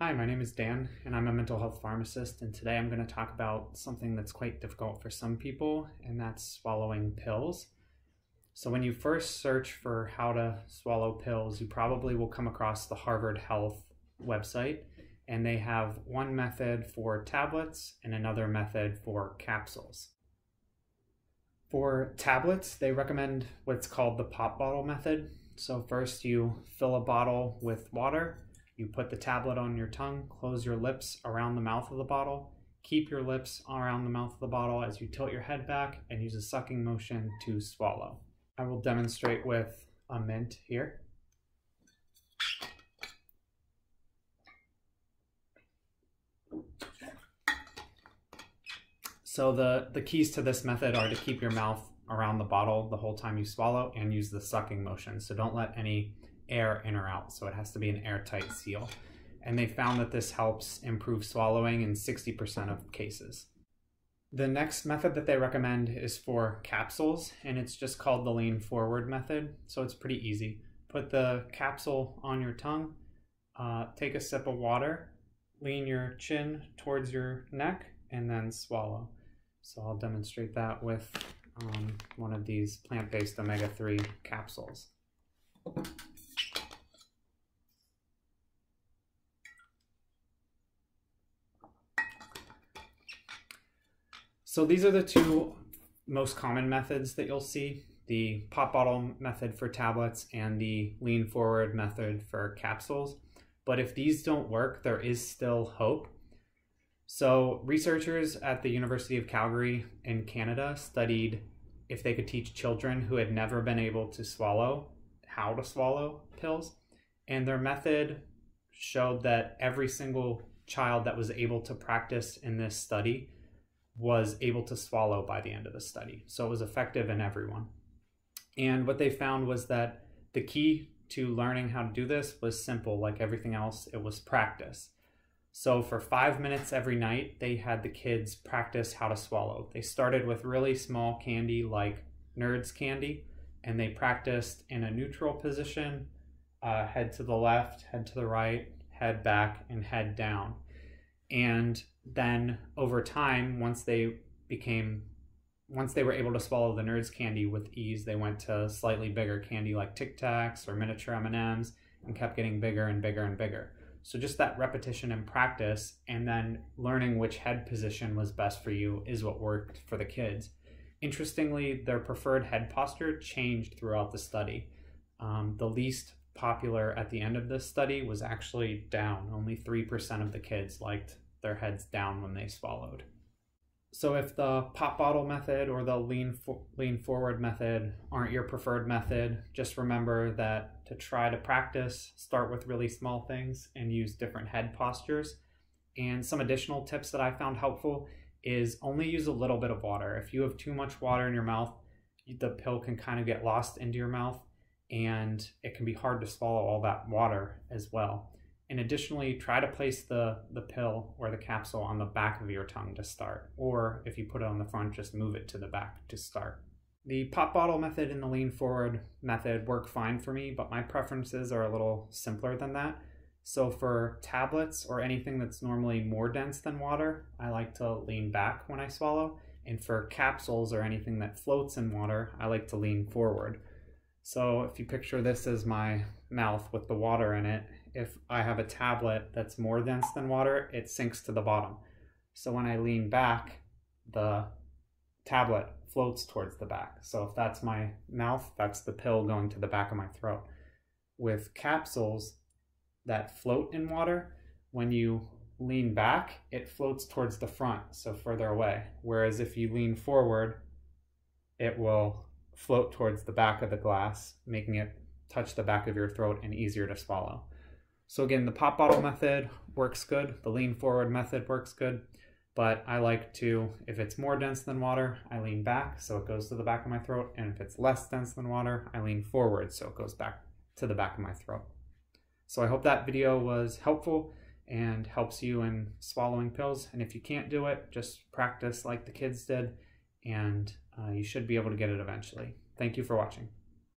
Hi, my name is Dan, and I'm a mental health pharmacist, and today I'm going to talk about something that's quite difficult for some people, and that's swallowing pills. So when you first search for how to swallow pills, you probably will come across the Harvard Health website, and they have one method for tablets and another method for capsules. For tablets, they recommend what's called the pop bottle method. So first you fill a bottle with water. You put the tablet on your tongue, close your lips around the mouth of the bottle, keep your lips around the mouth of the bottle as you tilt your head back and use a sucking motion to swallow. I will demonstrate with a mint here. So the keys to this method are to keep your mouth around the bottle the whole time you swallow and use the sucking motion. So don't let any air in or out, so it has to be an airtight seal. And they found that this helps improve swallowing in 60% of cases. The next method that they recommend is for capsules, and it's just called the lean forward method. So it's pretty easy. Put the capsule on your tongue, take a sip of water, lean your chin towards your neck, and then swallow. So I'll demonstrate that with one of these plant-based omega-3 capsules. So these are the two most common methods that you'll see, the pop bottle method for tablets and the lean forward method for capsules. But if these don't work, there is still hope. So researchers at the University of Calgary in Canada studied if they could teach children who had never been able to swallow how to swallow pills. And their method showed that every single child that was able to practice in this study was able to swallow by the end of the study. So it was effective in everyone. And what they found was that the key to learning how to do this was simple. Like everything else, it was practice. So for 5 minutes every night, they had the kids practice how to swallow. They started with really small candy like Nerds candy, and they practiced in a neutral position, head to the left, head to the right, head back, and head down. And then over time, once they were able to swallow the Nerds candy with ease, they went to slightly bigger candy like Tic Tacs or miniature M&Ms and kept getting bigger and bigger and bigger. So just that repetition and practice, and then learning which head position was best for you is what worked for the kids. Interestingly, their preferred head posture changed throughout the study. The least popular at the end of this study was actually down. Only 3% of the kids liked their heads down when they swallowed. So if the pop bottle method or the lean forward method aren't your preferred method, just remember that to try to practice, start with really small things and use different head postures. And some additional tips that I found helpful is only use a little bit of water. If you have too much water in your mouth, the pill can kind of get lost into your mouth, and it can be hard to swallow all that water as well. And additionally, try to place the pill or the capsule on the back of your tongue to start. Or if you put it on the front, just move it to the back to start. The pop bottle method and the lean forward method work fine for me, but my preferences are a little simpler than that. So for tablets or anything that's normally more dense than water, I like to lean back when I swallow. And for capsules or anything that floats in water, I like to lean forward. So if you picture this as my mouth with the water in it, if I have a tablet that's more dense than water, it sinks to the bottom. So when I lean back, the tablet floats towards the back. So if that's my mouth, that's the pill going to the back of my throat. With capsules that float in water, when you lean back, it floats towards the front, so further away. Whereas if you lean forward, it will float towards the back of the glass, making it touch the back of your throat and easier to swallow. So again, the pop bottle method works good. The lean forward method works good. But I like to, if it's more dense than water, I lean back so it goes to the back of my throat. And if it's less dense than water, I lean forward so it goes back to the back of my throat. So I hope that video was helpful and helps you in swallowing pills. And if you can't do it, just practice like the kids did, and you should be able to get it eventually. Thank you for watching.